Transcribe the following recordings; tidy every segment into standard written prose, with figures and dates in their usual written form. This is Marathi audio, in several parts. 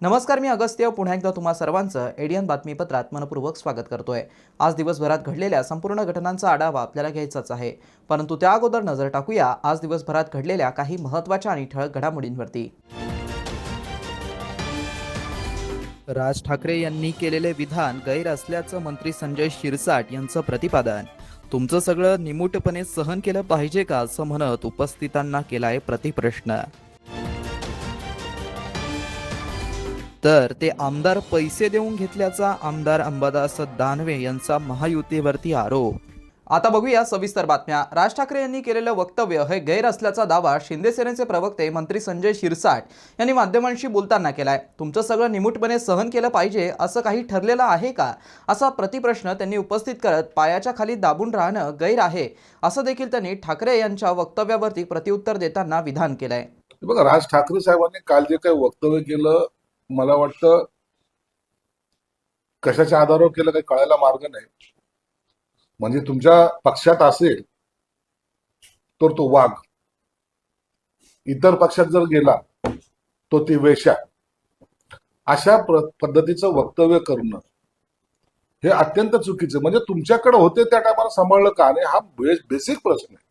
नमस्कार, मी अगस्त्य पुन्हा एकदा तुम्हा सर्वांचं एडियन बातमीपत्रात मनपूर्वक स्वागत करतोय। आज दिवसभरात घडलेल्या संपूर्ण घटनांचा आढावा आपल्याला घ्यायचाच आहे, परंतु त्या अगोदर नजर टाकूया आज दिवसभरात घडलेल्या काही महत्त्वाच्या आणि ठळक घडामोडींवरती। राज ठाकरे यांनी केलेले विधान गैर असल्याचं मंत्री संजय शिरसाट यांचं प्रतिपादन। तुमचं सगळं निमूटपणे सहन केलं पाहिजे का असं म्हणत उपस्थितांना केलाय प्रतिप्रश्न। तर ते आमदार पैसे देऊन घेतल्याचा आमदार अंबादास दानवे यांचा महायुतीवरती आरोप। आता बघूया सविस्तर बातम्या। राज ठाकरे यांनी केलेलं वक्तव्य हे गैर असल्याचा दावा शिंदे सेनेचे प्रवक्ते मंत्री संजय शिरसाट यांनी माध्यमांशी बोलताना केलाय। तुमचं सगळं निमूटपणे सहन केलं पाहिजे असं काही ठरलेलं आहे का असा प्रतिप्रश्न त्यांनी उपस्थित करत पायाच्या खाली दाबून राहणं गैर आहे असं देखील त्यांनी ठाकरे यांच्या वक्तव्यावरती प्रत्युत्तर देताना विधान केलंय। बघा, राज ठाकरे साहेबांनी काल जे काही वक्तव्य केलं, मला वाटतं कशाच्या आधारावर केलं काही कळायला मार्ग नाही। म्हणजे तुमच्या पक्षात असेल तर तो वाघ, इतर पक्षात जर गेला तो ती वेश्या, अशा पद्धतीचं वक्तव्य करणं हे अत्यंत चुकीचं। म्हणजे तुमच्याकडे होते त्या टायमाला सांभाळलं का नाही, हा बेसिक प्रश्न आहे।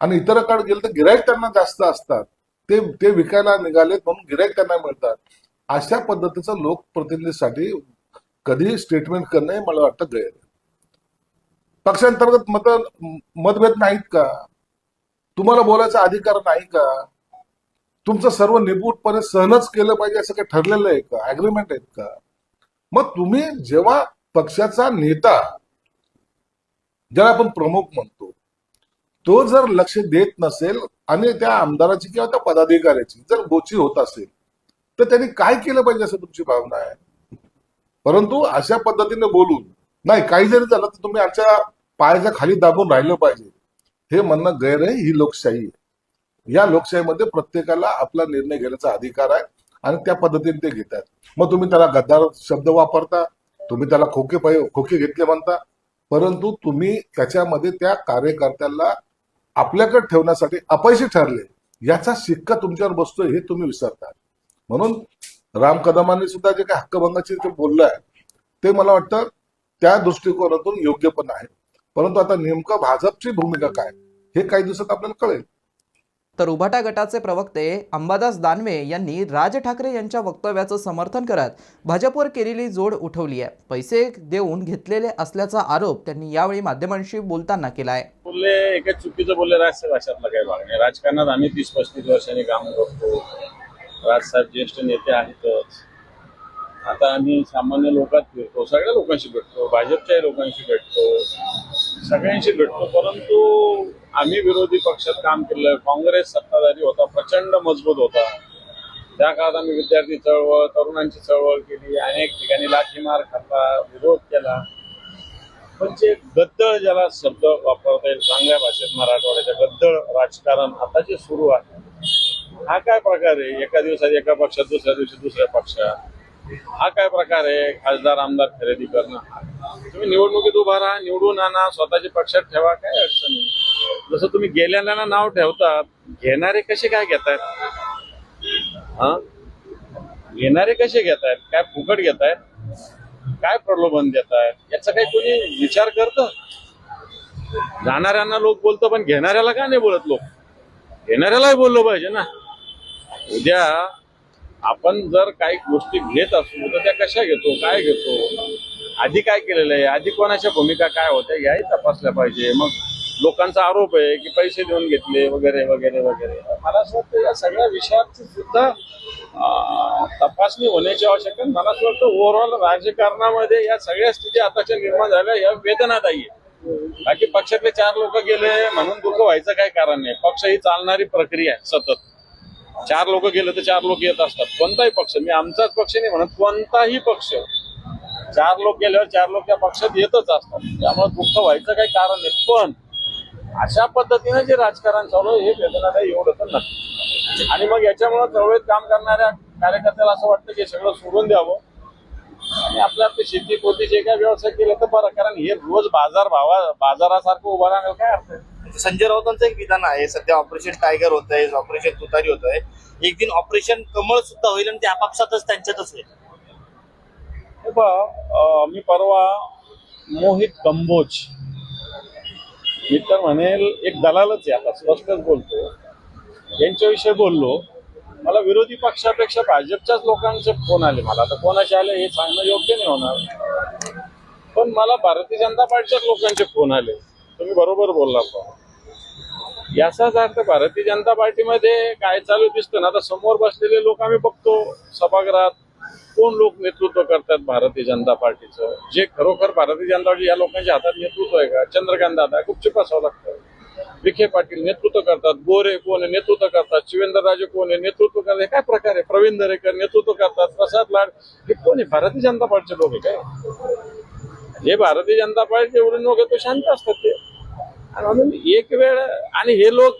आणि इतरांकडे गेलं तर गिराईक त्यांना जास्त असतात, ते विकायला निघालेत म्हणून गिराईक त्यांना मिळतात। अशा पद्धतीचं लोकप्रतिनिधीसाठी कधी स्टेटमेंट करणं हे मला वाटतं गैर। पक्षांतर्गत मतभेद नाहीत का? तुम्हाला बोलायचा अधिकार नाही का? तुमचं सर्व निमूटपणे सहनच केलं पाहिजे असं काही ठरलेलं आहे का? अग्रीमेंट आहेत का? मग तुम्ही जेव्हा पक्षाचा नेता, ज्याला आपण प्रमुख म्हणतो, तो जर लक्ष देत नसेल आणि त्या आमदाराची किंवा त्या पदाधिकाऱ्याची जर गोची होत असेल तर त्यांनी काय केलं पाहिजे असं तुमची भावना आहे। परंतु अशा पद्धतीने बोलून नाही, काही जरी झालं तर तुम्ही आमच्या पायाच्या खाली दाबून राहिलं पाहिजे हे म्हणणं गैर आहे। ही लोकशाही आहे। या लोकशाहीमध्ये प्रत्येकाला आपला निर्णय घेण्याचा अधिकार आहे आणि त्या पद्धतीने ते घेतात। मग तुम्ही त्याला गद्दार शब्द वापरता, तुम्ही त्याला खोके घेतले म्हणता, परंतु तुम्ही त्याच्यामध्ये त्या कार्यकर्त्याला आपल्याकडे ठेवण्यासाठी अपयशी ठरले याचा शिक्का तुमच्यावर बसतोय हे तुम्ही विसरता। म्हणून राम कदमांनी सुद्धा जे काही हक्कभंगाचे ते बोललं आहे ते मला वाटतं त्या दृष्टिकोनातून योग्य पण आहे। परंतु आता नेमकं भाजपची भूमिका काय हे काही दिवसात आपल्याला कळेल। तर उभाटा गटाचे प्रवक्ते अंबादास दानवे यांनी राज ठाकरे यांच्या वक्तव्याचं समर्थन करत भाजपवर केलेली जोड उठवली आहे। पैसे देऊन घेतलेले असल्याचा आरोप त्यांनी यावेळी माध्यमांशी बोलताना केलाय। बोलले एका चुकीचं बोलले राजकीय भाषातला काही भाग नाही। राजकारणात आम्ही 30-35 वर्षांनी काम करतो। राजसाहेब ज्येष्ठ नेते आहेतच। आता आम्ही सामान्य लोकात फिरतो, सगळ्या लोकांशी भेटतो, भाजपच्याही लोकांशी भेटतो, सगळ्यांशी भेटतो। परंतु आम्ही विरोधी पक्षात काम केलं, काँग्रेस सत्ताधारी होता, प्रचंड मजबूत होता। त्या काळात आम्ही विद्यार्थी चळवळ, तरुणांची चळवळ केली, अनेक ठिकाणी लाठीमार खाल्ला, विरोध केला। पण जे गद्दळ ज्याला शब्द वापरता येईल चांगल्या भाषेत मराठवाड्याच्या, गद्दळ राजकारण आता जे सुरू आहे हा काय प्रकार आहे? एका दिवसात एका पक्षात, दुसऱ्या दिवशी दुसऱ्या पक्षात, हा काय प्रकार आहे? खासदार आमदार खरेदी करणं, तुम्ही निवडणुकीत उभा राहा, निवडून आणा, स्वतःच्या पक्षात ठेवा, काय अडचण नाही। जसं तुम्ही गेल्याला नाव ठेवतात, घेणारे कसे काय घेतायत? हा, घेणारे कसे घेतायत? काय फुकट घेतायत? काय प्रलोभन देतायत? याचा काही कोणी विचार करतं? जाणाऱ्यांना लोक बोलतं, पण घेणाऱ्याला का नाही बोलत? लोक घेणाऱ्यालाही बोललं पाहिजे ना। उद्या आपण जर काही गोष्टी घेत असू तर त्या कशा घेतो, काय घेतो, आधी काय केलेलं आहे, आधी कोणाच्या भूमिका काय होत्या याही तपासल्या पाहिजे। मग लोकांचा आरोप आहे की पैसे देऊन घेतले वगैरे वगैरे वगैरे। मला असं वाटतं या सगळ्या विषयाची सुद्धा तपासणी होण्याची आवश्यकता आहे। मला असं वाटतं ओव्हरऑल राजकारणामध्ये या सगळ्या स्थिती आताच्या निर्माण झाल्या या वेदनादायी आहे। बाकी पक्षातले 4 लोक गेले म्हणून दुःख व्हायचं काही कारण नाही। पक्ष ही चालणारी प्रक्रिया आहे सतत। 4 लोक गेले तर 4 लोक येत असतात। कोणताही पक्ष, मी आमचाच पक्ष नाही म्हणत, कोणताही पक्ष चार लोक गेल्यावर चार लोक त्या पक्षात येतच असतात, त्यामुळे दुःख व्हायचं काही कारण नाही. पण अशा पद्धतीने जे राजकारण चालू आहे हे वेदनादायी एवढं तर नक्की. आणि मग याच्यामुळे चळवळीत काम करणाऱ्या कार्यकर्त्याला असं वाटतं की सगळं सोडून द्यावं आणि आपल्या शेती पोती जे काय व्यवसाय केलं तर बरं, कारण हे रोज बाजारासारखं उभं राहण्याला काय अर्थ आहे. संजय राऊतांचं एक विधान आहे, सध्या ऑपरेशन टायगर होत आहे, ऑपरेशन तुतारी होत आहे, एक दिन ऑपरेशन कमळ सुद्धा होईल आणि ते आपापसातच त्यांच्यातच होईल. हे पहा, मी परवा मोहित कंबोज मी तर म्हणेल एक दलालच आहे, आता स्पष्टच बोलतो, यांच्याविषयी बोललो. मला विरोधी पक्षापेक्षा भाजपच्याच लोकांचे फोन आले. मला आता कोणाचे आले हे सांगणं योग्य नाही होणार, पण मला भारतीय जनता पार्टीच्याच लोकांचे फोन आले. तुम्ही बरोबर बोलला. याचाच अर्थ भारतीय जनता पार्टीमध्ये काय चालू दिसतं ना, आता समोर बसलेले लोक आम्ही बघतो सभागृहात, कोण लोक नेतृत्व करतात भारतीय जनता पार्टीचं, जे खरोखर भारतीय जनता पार्टी या लोकांच्या हातात नेतृत्व आहे का? चंद्रकांत दादा गुपचूप असावं लागतं. विखे पाटील नेतृत्व करतात, गोरे कोण आहे नेतृत्व करतात, शिवेंद्रराजे कोण आहे नेतृत्व करतात, हे काय प्रकार आहे? प्रवीण दरेकर नेतृत्व करतात, प्रसाद लाड, हे कोण आहे? भारतीय जनता पार्टीचे लोक आहे काय? जे भारतीय जनता पार्टीचे एवढे लोक आहे तो शांत असतात ते. आणि म्हणून एक वेळ, आणि हे लोक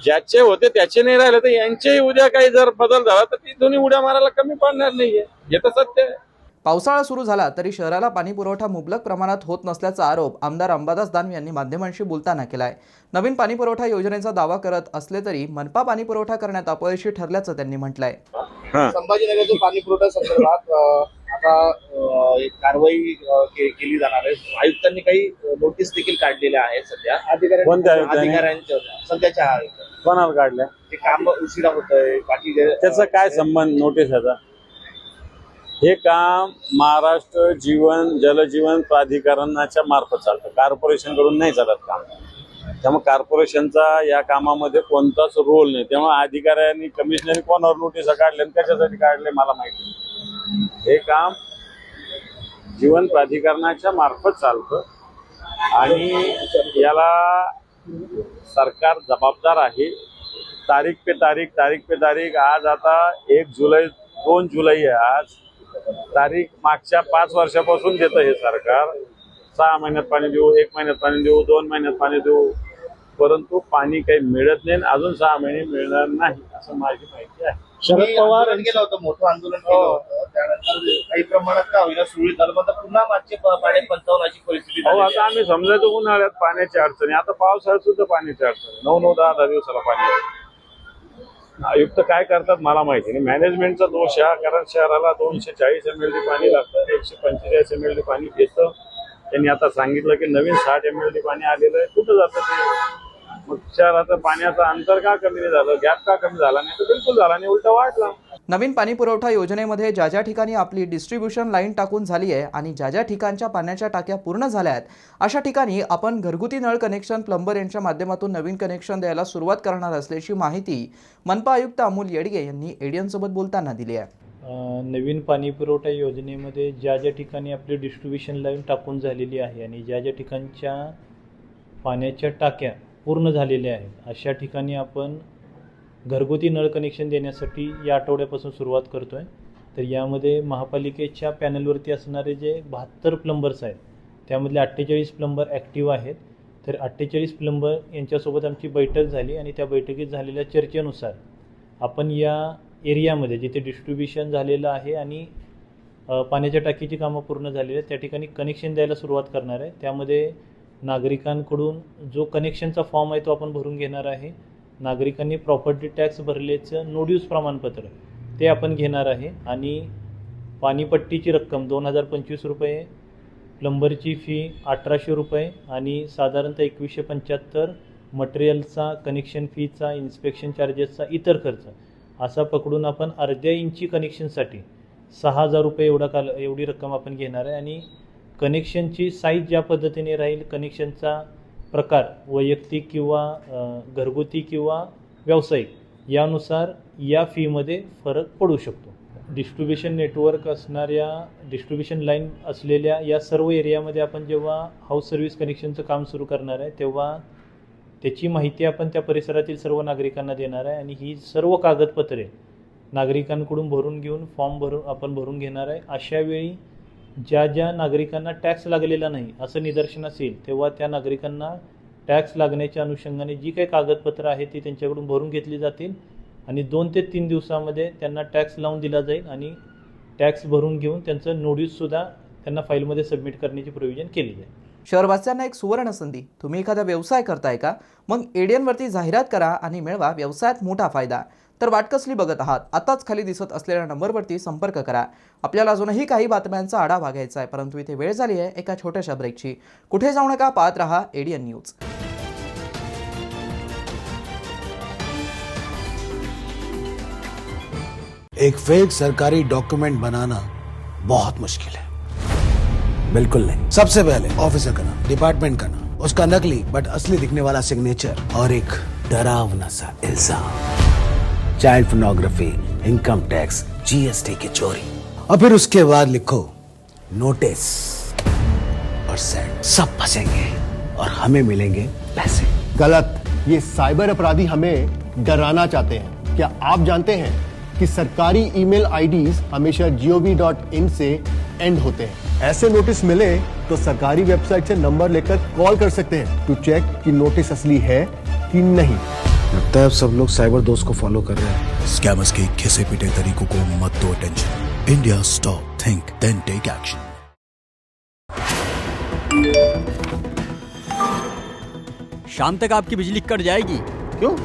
ज्याचे होते त्याचे नाही राहिले तर यांचेही उद्या काही जर बदल झाला तर ती दोन्ही उड्या मारायला कमी पडणार नाहीये, हे तर सत्य आहे. पावसाळा सुरू झाला तरी शहराला पाणीपुरवठा मुबलक प्रमाणात होत नसल्याचा आरोप आमदार अंबादास दानवे यांनी माध्यमांशी बोलताना केलाय. नवीन पाणीपुरवठा योजनेचा दावा करत असले तरी मनपा पाणीपुरवठा करण्यात अपयशी ठरल्याचं त्यांनी म्हटलंय. संभाजीनगरच्या पाणी पुरवठा संदर्भात आता एक कारवाई केली जाणार आहे. आयुक्तांनी काही नोटीस देखील काढलेल्या आहेत सध्या अधिकाऱ्यांच्या सध्याच्या कोणाला काढल्या? ते काम उशिरा होत आहे, बाकी त्याचा काय संबंध नोटीसचा? हे काम महाराष्ट्र जलजीवन प्राधिकरणाच्या मार्फत चालतं, कॉर्पोरेशन कडून नाही चालत काम. त्यामुळे कॉर्पोरेशनचा या कामामध्ये कोणताच रोल नाही. त्यामुळे अधिकाऱ्यांनी कमिशनरनी कोणावर नोटीस काढले आणि कशासाठी काढले मला माहिती नाही. हे काम जीवन प्राधिकरणाच्या मार्फत चालतं आणि याला सरकार जबाबदार आहे. तारीख पे तारीख आज आता 1 जुलै 2 जुलै आहे आज तारीख. मागच्या 5 वर्षापासून देतं हे सरकार. 6 महिन्यात पाणी देऊ, 1 महिन्यात पाणी देऊ, 2 महिन्यात पाणी देऊ, परंतु पाणी काही मिळत नाही. अजून 6 महिने मिळणार नाही असं माझी माहिती आहे. शरद पवार गेलं होतं, मोठं आंदोलन केलं होतं, त्यानंतर काही प्रमाणात का होईना सुरळीत झालं, पण पुन्हा मागचे पाणी 55 अशी परिस्थिती झाली. आता आम्ही समजायचं उन्हाळ्यात पाण्याची अडचणी, आता पावसाळ्यात सुद्धा पाण्याची अडचणी, 9-9, 10-10 दिवसाला पाणी. आयुक्त काय करतात मला माहिती नाही. मॅनेजमेंटचा दोष आहे, कारण शहराला 240 MLD पाणी लागतं, 145 MLD पाणी घेतं. त्यांनी आता सांगितलं की नवीन 60 MLD पाणी आलेलं आहे. कुठं जातं ते? मग शहराचं पाण्याचं अंतर का कमी नाही झालं, गॅप का कमी झाला नाही? तर बिलकुल झाला नाही, उलटा वाढला. नवीन पाणीपुरवठा योजनेमध्ये ज्या ज्या ठिकाणी आपली डिस्ट्रीब्युशन लाईन टाकून झाली आहे आणि ज्या ज्या ठिकाणच्या पाण्याच्या टाक्या पूर्ण झाल्या आहेत अशा ठिकाणी आपण घरगुती नळ कनेक्शन प्लंबर यांच्या माध्यमातून नवीन कनेक्शन द्यायला सुरुवात करणार असल्याची माहिती मनपा आयुक्त अमोल येडगे यांनी एडियन सोबत बोलताना दिली आहे. नवीन पाणीपुरवठा योजनेमध्ये ज्या ज्या ठिकाणी आपली डिस्ट्रीब्युशन लाईन टाकून झालेली आहे आणि ज्या ज्या ठिकाणच्या पाण्याच्या टाक्या पूर्ण झालेल्या आहेत अशा ठिकाणी आपण घरगुती नळ कनेक्शन देण्यासाठी या आठवड्यापासून सुरुवात करतो आहे. तर यामध्ये महापालिकेच्या पॅनलवरती असणारे जे 72 प्लंबर्स आहेत त्यामधले 48 प्लंबर ॲक्टिव्ह आहेत. तर 48 प्लंबर यांच्यासोबत आमची बैठक झाली आणि त्या बैठकीत झालेल्या चर्चेनुसार आपण या एरियामध्ये जिथे डिस्ट्रीब्युशन झालेलं आहे आणि पाण्याच्या टाकीची कामं पूर्ण झालेली आहेत त्या ठिकाणी कनेक्शन द्यायला सुरुवात करणार आहे. त्यामध्ये नागरिकांकडून जो कनेक्शनचा फॉर्म आहे तो आपण भरून घेणार आहे. नागरिकांनी प्रॉपर्टी टॅक्स भरल्याचं नो ड्यूज प्रमाणपत्र ते आपण घेणार आहे आणि पाणीपट्टीची रक्कम 2025 रुपये, प्लंबरची फी 1800 रुपये आणि साधारणतः 2175 मटेरियलचा, कनेक्शन फीचा, इन्स्पेक्शन चार्जेसचा, इतर खर्च असा पकडून आपण अर्ध्या इंची कनेक्शनसाठी 6000 रुपये एवढी रक्कम आपण घेणार आहे. आणि कनेक्शनची साईज ज्या पद्धतीने राहील, कनेक्शनचा प्रकार वैयक्तिक किंवा घरगुती किंवा व्यावसायिक यानुसार या फीमध्ये फरक पडू शकतो. डिस्ट्रीब्युशन नेटवर्क असणाऱ्या, डिस्ट्रीब्युशन लाईन असलेल्या या सर्व एरियामध्ये आपण जेव्हा हाऊस सर्व्हिस कनेक्शनचं काम सुरू करणार आहे तेव्हा त्याची माहिती आपण त्या परिसरातील सर्व नागरिकांना देणार आहे आणि ही सर्व कागदपत्रे नागरिकांकडून भरून घेऊन फॉर्म आपण भरून घेणार आहे. अशावेळी ज्या ज्या नागरिकांना टॅक्स लागलेला नाही असं निदर्शनास येईल तेव्हा त्या नागरिकांना टॅक्स लागण्याच्या अनुषंगाने जी काही कागदपत्रं आहेत ती त्यांच्याकडून भरून घेतली जातील आणि 2 ते 3 दिवसामध्ये त्यांना टॅक्स लावून दिला जाईल आणि टॅक्स भरून घेऊन त्यांचं नोटीससुद्धा त्यांना फाईलमध्ये सबमिट करण्याची प्रोव्हिजन केली जाईल. शहरवासियांना एक सुवर्ण संधी. तुम्ही एखादा व्यवसाय करताय का? मग एडियनवरती जाहिरात करा आणि मिळवा व्यवसायात मोठा फायदा. तर वाट कसली बघत आहात? आताच खाली दिसत असलेल्या नंबरवरती संपर्क करा. आपल्याला अजूनही काही बातम्यांचा आढावा घ्यायचा आहे, परंतु इथे वेळ झाली आहे एका छोट्याशा ब्रेकची. कुठे जाऊ नका, पाहत रहा एडियन न्यूज. एक फेक सरकारी डॉक्यूमेंट बनाना बहुत मुश्किल है. बिल्कुल नहीं. सबसे पहले ऑफिसर का नाम, डिपार्टमेंट का नाम, उसका नकली बट असली दिखने वाला सिग्नेचर और एक डरावना सा इल्जाम. Child pornography, income tax, GST की चोरी. और फिर उसके बाद लिखो नोटिस और सेंड. सब फंसेंगे और हमें मिलेंगे पैसे. गलत. ये साइबर अपराधी हमें डराना चाहते हैं. क्या आप जानते हैं कि सरकारी ईमेल आईडीज हमेशा gov.in से एंड होते हैं. ऐसे नोटिस मिले तो सरकारी वेबसाइट से नंबर लेकर कॉल कर सकते हैं टू चेक कि नोटिस असली है कि नहीं. लगता है अब सब लोग साइबर दोस्त को फॉलो कर रहे हैं. स्कैमर्स के घिसे पिटे तरीकों को मत दो attention. India stop, think then take action. शाम तक आपकी बिजली कट जाएगी. क्यों?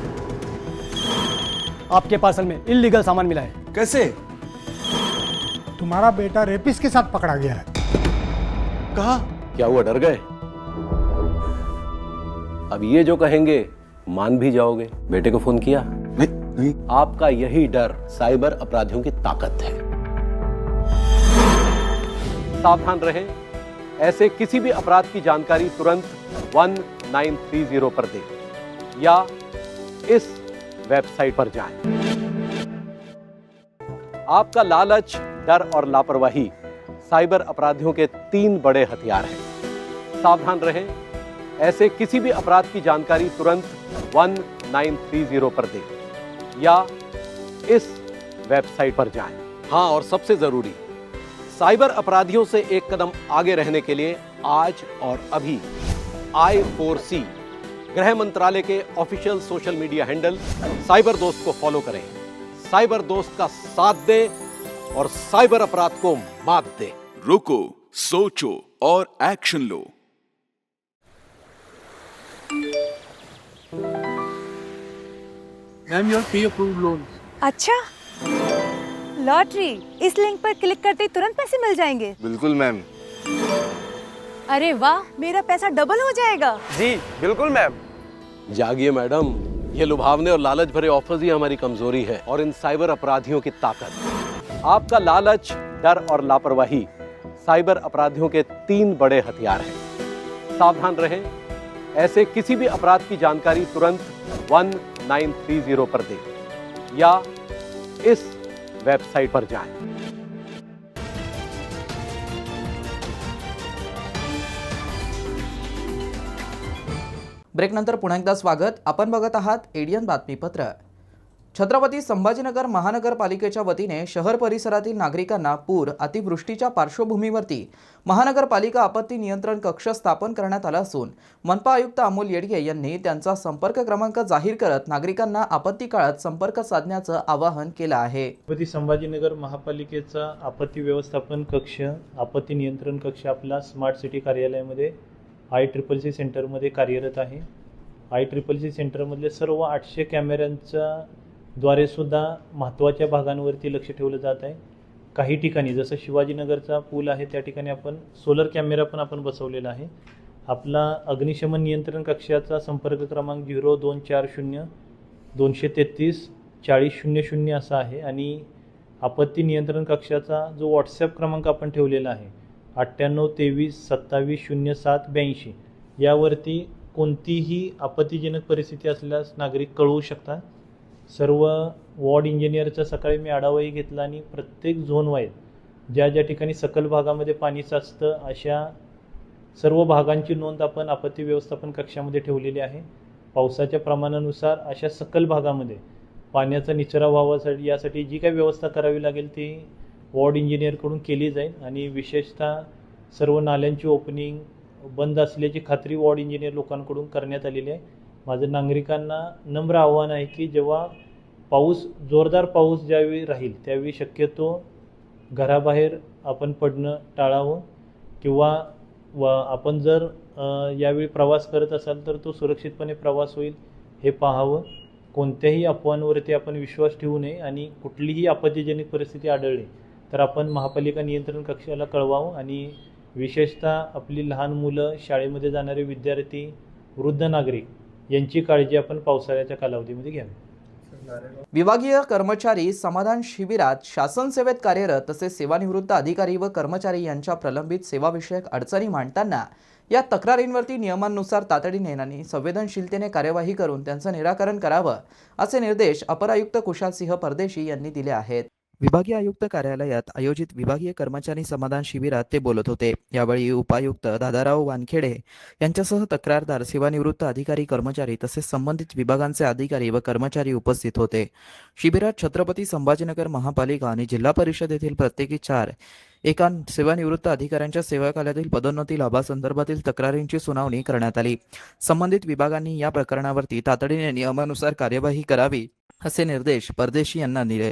आपके पार्सल में इल्लीगल सामान मिला है. कैसे? तुम्हारा बेटा रेपिस्ट के साथ पकड़ा गया है. कहा? क्या हुआ, डर गए? अब ये जो कहेंगे मान भी जाओगे. बेटे को फोन किया? नहीं. आपका यही डर साइबर अपराधियों की ताकत है. सावधान रहें. ऐसे किसी भी अपराध की जानकारी तुरंत 1930 पर दें या इस वेबसाइट पर जाएं. आपका लालच, डर और लापरवाही साइबर अपराधियों के 3 बड़े हथियार हैं. सावधान रहें. ऐसे किसी भी अपराध की जानकारी तुरंत 1930 पर दें या इस वेबसाइट पर जाएं. हाँ, और सबसे जरूरी, साइबर अपराधियों से एक कदम आगे रहने के लिए आज और अभी I4C गृह मंत्रालय के official social media handle cyber दोस्त को फॉलो करें. साइबर दोस्त का साथ दें और साइबर अपराध को मात दें. रुको, सोचो और action low. Ma'am, your pre approved loan. अच्छा, लॉटरी. इस लिंक पर क्लिक करते ही तुरंत पैसे मिल जाएंगे. बिल्कुल मैम. अरे वाह, मेरा पैसा डबल हो जाएगा. जी बिल्कुल मैम. जागिए मैडम, ये लुभावने और लालच भरे ऑफर्स ही हमारी कमजोरी है और इन साइबर अपराधियों की ताकत. आपका लालच, डर और लापरवाही साइबर अपराधियों के 3 बड़े हथियार हैं. सावधान रहें. ऐसे किसी भी अपराध की जानकारी तुरंत 1930 पर दें या इस वेबसाइट पर जाएं. ब्रेकनंतर पुन्हा एकदा स्वागत. आपण बघत आहात एडियन बातमीपत्र. छत्रपती संभाजीनगर महानगरपालिकेच्या वतीने शहर परिसरातील नागरिकांना पूर, अतिवृष्टीच्या पार्श्वभूमीवरती महानगरपालिका आपत्ती नियंत्रण कक्ष स्थापन करण्यात आला असून मनपा आयुक्त अमोल येडगे यांनी त्यांचा संपर्क क्रमांक जाहीर करत नागरिकांना आपत्ती काळात संपर्क साधण्याचं आवाहन केलं आहे. छत्रपती संभाजीनगर महापालिकेचा आपत्ती व्यवस्थापन कक्ष, आपत्ती नियंत्रण कक्ष आपला स्मार्ट सिटी कार्यालयामध्ये ICCC सेंटरमध्ये कार्यरत आहे. ICCC सेंटरमधले सर्व 800 कॅमेऱ्यांच्या द्वारे सुद्धा महत्त्वाच्या भागांवरती लक्ष ठेवलं जात आहे. काही ठिकाणी जसं शिवाजीनगरचा पूल आहे त्या ठिकाणी आपण सोलर कॅमेरा पण आपण बसवलेला आहे. आपला अग्निशमन नियंत्रण कक्षाचा संपर्क क्रमांक 0240 233 4000 असा आहे आणि आपत्ती नियंत्रण कक्षाचा जो व्हॉट्सॲप क्रमांक आपण ठेवलेला आहे 9823 27 07 82 यावरती कोणतीही आपत्तीजनक परिस्थिती असल्यास नागरिक कळवू शकतात. सर्व वॉर्ड इंजिनियरचा सकाळी मी आढावाही घेतला आणि प्रत्येक झोन वाईज ज्या ज्या ठिकाणी सखल भागामध्ये पाणी साचतं अशा सर्व भागांची नोंद आपण आपत्ती व्यवस्थापन कक्षामध्ये ठेवलेली आहे. पावसाच्या प्रमाणानुसार अशा सखल भागामध्ये पाण्याचा निचरा व्हावासाठी यासाठी जी काही व्यवस्था करावी लागेल ती वॉर्ड इंजिनियरकडून केली जाईल आणि विशेषतः सर्व नाल्यांची ओपनिंग बंद असल्याची खात्री वॉर्ड इंजिनियर लोकांकडून करण्यात आलेली आहे. माझं नागरिकांना नम्र आव्हान आहे की जेव्हा जोरदार पाऊस ज्यावेळी राहील त्यावेळी शक्यतो घराबाहेर आपण पडणं टाळावं किंवा आपण जर यावेळी प्रवास करत असाल तर तो सुरक्षितपणे प्रवास होईल हे पाहावं. कोणत्याही अफवांवरती आपण विश्वास ठेवू नये आणि कुठलीही आपत्तीजनक परिस्थिती आढळली तर आपण महापालिका नियंत्रण कक्षाला कळवावं आणि विशेषतः आपली लहान मुलं, शाळेमध्ये जाणारे विद्यार्थी, वृद्ध नागरिक यांची काळजी आपण पावसाळ्याच्या कालावधीमध्ये घ्यावी. विभागीय कर्मचारी समाधान शिबिरात शासन सेवेत कार्यरत तसेच सेवानिवृत्त अधिकारी व कर्मचारी यांच्या प्रलंबित सेवाविषयक अडचणी मांडताना या तक्रारींवरती नियमांनुसार तातडीने आणि संवेदनशीलतेने कार्यवाही करून त्यांचं निराकरण करावं असे निर्देश अपर आयुक्त कुशाल परदेशी यांनी दिले आहेत. विभागीय आयुक्त कार्यालयात आयोजित विभागीय कर्मचारी समाधान शिबिरात ते बोलत होते. यावेळी उपायुक्त दादाराव वानखेडे यांच्यासह तक्रारदार, सेवानिवृत्त अधिकारी, कर्मचारी तसेच संबंधित विभागांचे अधिकारी व कर्मचारी उपस्थित होते. शिबिरात छत्रपती संभाजीनगर महापालिका आणि जिल्हा परिषद येथील प्रत्येकी 4 एका सेवानिवृत्त अधिकाऱ्यांच्या सेवाकालातील पदोन्नती लाभासंदर्भातील तक्रारींची सुनावणी करण्यात आली. संबंधित विभागांनी या प्रकरणावरती तातडीने नियमानुसार कार्यवाही करावी असे निर्देश परदेशी यांना दिले.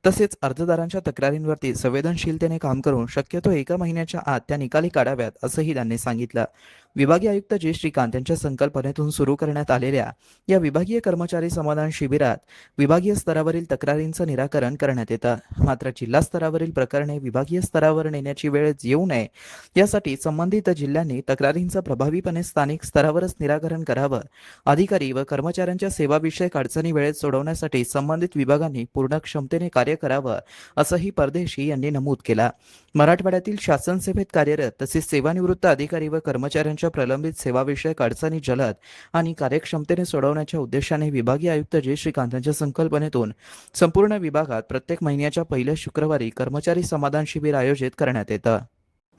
तसेच अर्जदारांच्या तक्रारींवरती संवेदनशीलतेने काम करून शक्यतो 1 महिन्याच्या आत त्या निकाली काढाव्यात असंही त्यांनी सांगितलं. विभागीय आयुक्त जे श्रीकांत यांच्या संकल्पनेतून सुरू करण्यात आलेल्या या विभागीय कर्मचारी समाधान शिबिरात विभागीय स्तरावरील तक्रारींचं निराकरण करण्यात येतं. मात्र जिल्हा स्तरावरील प्रकरणे विभागीय स्तरावर नेण्याची वेळ येऊ नये यासाठी संबंधित जिल्ह्यांनी तक्रारींचं प्रभावीपणे स्थानिक स्तरावरच निराकरण करावं. अधिकारी व कर्मचाऱ्यांच्या सेवाविषयक अडचणी वेळेत सोडवण्यासाठी संबंधित विभागांनी पूर्ण क्षमतेने कार्य करावं असंही परदेशी यांनी नमूद केलं. मराठवाड्यातील शासन सेवेत कार्यरत तसेच सेवानिवृत्त अधिकारी व कर्मचाऱ्यांच्या प्रलंबित सेवाविषयक अडचणी जलद आणि कार्यक्षमतेने सोडवण्याच्या उद्देशाने विभागीय आयुक्त जे श्रीकांत यांच्या संकल्पनेतून संपूर्ण विभागात प्रत्येक महिन्याच्या पहिल्या शुक्रवारी कर्मचारी समाधान शिबिर आयोजित करण्यात येतं.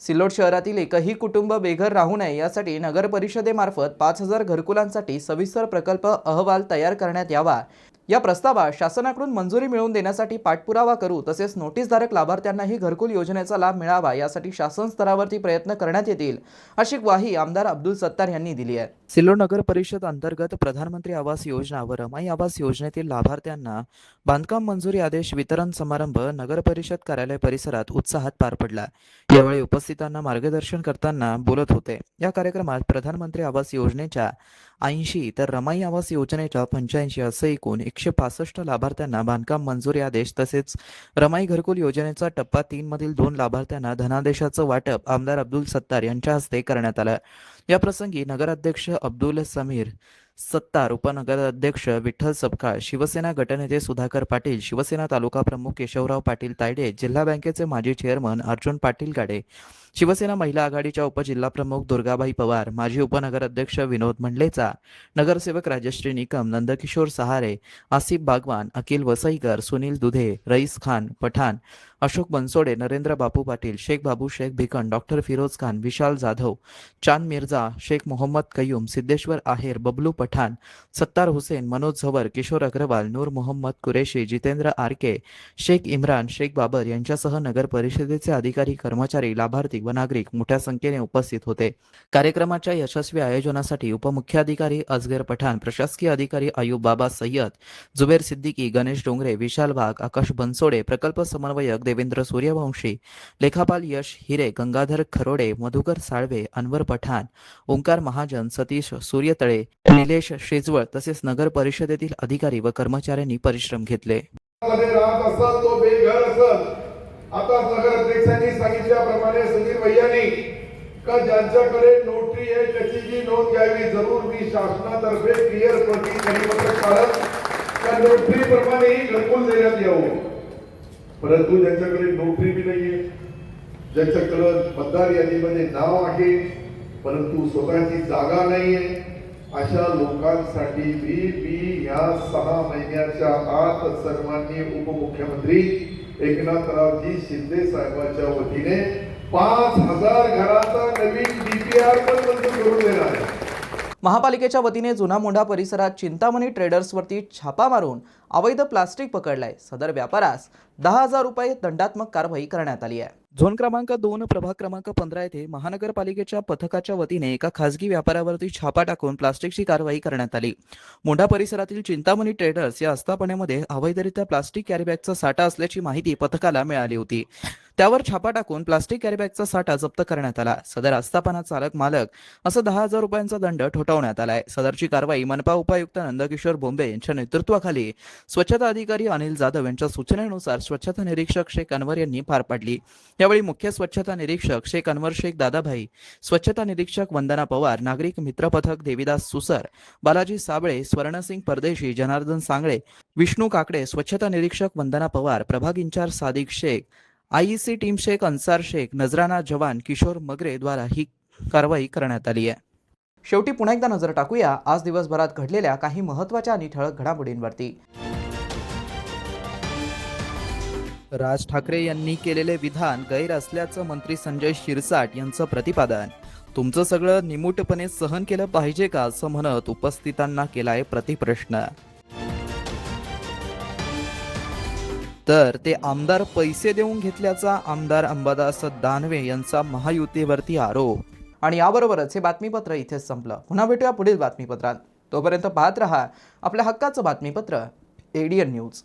सिल्लोड शहरातील एकही कुटुंब बेघर राहू नये यासाठी नगर परिषदेमार्फत 5,000 घरकुलांसाठी सविस्तर प्रकल्प अहवाल तयार करण्यात यावा. या प्रस्तावास शासनाकडून मंजुरी मिळवून देण्यासाठी पाठपुरावा करू तसेच नोटीसधारक लाभार्थ्यांनाही घरकुल योजनेचा लाभ मिळावा यासाठी शासन स्तरावरती प्रयत्न करण्यात येतील अशी ग्वाही आमदार अब्दुल सत्तार यांनी दिली आहे. सिल्लोड नगर परिषद अंतर्गत प्रधानमंत्री आवास योजना व रमाई आवास योजनेतील लाभार्थ्यांना बांधकाम मंजुरी आदेश वितरण समारंभ नगर परिषद कार्यालय परिसरात उत्साहात पार पडला. यावेळी उपस्थितांना मार्गदर्शन करताना बोलत होते. या कार्यक्रमात प्रधानमंत्री आवास योजनेच्या 80 तर रमाई आवास योजनेच्या 85 असे एकूण 165 लाभार्थ्यांना बांधकाम मंजुरी आदेश तसेच रमाई घरकुल योजनेचा टप्पा 3 मधील 2 लाभार्थ्यांना धनादेशाचं वाटप आमदार अब्दुल सत्तार यांच्या हस्ते करण्यात आलं. या प्रसंगी नगराध्यक्ष अब्दुल समीर सत्तार, उपनगराध्यक्ष विठ्ठल सपकाळ, शिवसेना गटनेते सुधाकर पाटील, शिवसेना तालुका प्रमुख केशवराव पाटील तायडे, जिल्हा बँकेचे माजी चेअरमन अर्जुन पाटील गाडे, शिवसेना महिला आघाडीच्या उपजिल्हाप्रमुख दुर्गाबाई पवार, माजी उपनगराध्यक्ष विनोद मंडलेचा, नगरसेवक राजश्री निकम, नंदकिशोर सहारे, आसिफ बागवान, अखिल वसईकर, सुनील दुधे, रईस खान पठाण, अशोक बनसोडे, नरेंद्र बापू पाटील, शेख बाबू शेख भिकन, डॉक्टर फिरोज खान, विशाल जाधव, चांद मिर्झा, शेख मोहम्मद कयूम, सिद्धेश्वर आहेर, बबलू पठाण, सत्तार हुसेन, मनोज झवर, किशोर अग्रवाल, नूर मोहम्मद कुरेशी, जितेंद्र आरके, शेख इम्रान, शेख बाबर यांच्यासह नगर परिषदेचे अधिकारी, कर्मचारी, लाभार्थी व नागरिक मोठ्या संख्येने उपस्थित होते. कार्यक्रमाच्या यशस्वी आयोजनासाठी उपमुख्याधिकारी अजगर पठाण, प्रशासकीय अधिकारी अयूब बाबा सय्यद, जुबेर सिद्दीकी, गणेश डोंगरे, विशाल वाघ, आकाश बनसोडे, प्रकल्प समन्वयक देवेंद्र सूर्यवंशी, लेखापाल यश हिरे, गंगाधर खरोडे, मधुकर साळवे, अनवर पठाण, ओंकार महाजन, सतीश सूर्यतळे, निलेश शेजवळ तसेच नगर परिषदेतील अधिकारी व कर्मचाऱ्यांनी परिश्रम घेतले. आता नगराध्यक्षांनी सांगितल्याप्रमाणे समीर भैयांनी का ज्यांच्याकडे नोटरी आहे त्याची जी नोंद घ्यावी जरूर. मी शासनातर्फे क्लिअर परिपत्रक काढत त्या नोटरी प्रमाणे घरकुल देण्यात यावं. परंतु ज्यांच्याकडे नोटरी बी नाहीये, ज्यांच्याकडे मतदार यादीमध्ये नाव आहे परंतु स्वतःची जागा नाहीये, अशा लोकांसाठी मी या 6 महिन्याच्या आत सर्वांनी उपमुख्यमंत्री एकनाथरावजी शिंदे साहेबांच्या वतीने 5,000 घराचा नवीन DPR पण मंजूर करून देणार आहे. महापालिकेच्या वतीने जुना मोंढा परिसरात चिंतामणी ट्रेडर्सवरती छापा मारून अवैध प्लास्टिक पकडलाय. सदर व्यापारास 10,000 रुपये दंडात्मक कारवाई करण्यात आली आहे. झोन क्रमांक 2 प्रभाग क्रमांक 15 येथे महानगरपालिकेच्या पथकाच्या वतीने एका खासगी व्यापाऱ्यावरती छापा टाकून प्लास्टिकची कारवाई करण्यात आली. मोंढा परिसरातील चिंतामणी ट्रेडर्स या आस्थापनेमध्ये अवैधरित्या प्लास्टिक कॅरीबॅगचा साठा असल्याची माहिती पथकाला मिळाली होती. त्यावर छापा टाकून प्लास्टिक कॅरीबॅगचा साठा जप्त करण्यात आला. सदर आस्थापना चालक मालक असं 10,000 रुपयांचा दंड ठोठावण्यात आलाय. सदरची कारवाई मनपा उपायुक्त नंदकिशोर बोंबे यांच्या नेतृत्वाखाली स्वच्छता अधिकारी अनिल जाधव यांच्या सूचनेनुसार स्वच्छता निरीक्षक शेख अनवर यांनी पार पाडली. यावेळी मुख्य स्वच्छता निरीक्षक शेख अनवर शेख दादाभाई, स्वच्छता निरीक्षक वंदना पवार, नागरिक मित्र पथक देविदास सुसर, बालाजी साबळे, स्वर्णसिंग परदेशी, जनार्दन सांगळे, विष्णू काकडे, स्वच्छता निरीक्षक वंदना पवार, प्रभाग incharge Sadiq Shaikh, IEC team Shaikh Ansar Shaikh, Nazrana Jawan Kishore Magare द्वारा ही कारवाई करण्यात आली आहे. शेवटी पुन्हा एकदा नजर टाकूया आज दिवसभरात घडलेल्या काही महत्त्वाच्या आणि ठळक घडामोडींवरती. राज ठाकरे यांनी केलेले विधान गैर असल्याचं मंत्री संजय शिरसाट यांचं प्रतिपादन. तुमचं सगळं निमूटपणे सहन केलं पाहिजे का असं म्हणत उपस्थितांना केलाय प्रतिप्रश्न. तर ते आमदार पैसे देऊन घेतल्याचा आमदार अंबादास दानवे यांचा महायुतीवरती आरोप. आणि याबरोबरच हे बातमीपत्र इथेच संपलं. पुन्हा भेटूया पुढील बातमीपत्रात. तोपर्यंत पाहत रहा आपल्या हक्काचं बातमीपत्र ADN न्यूज.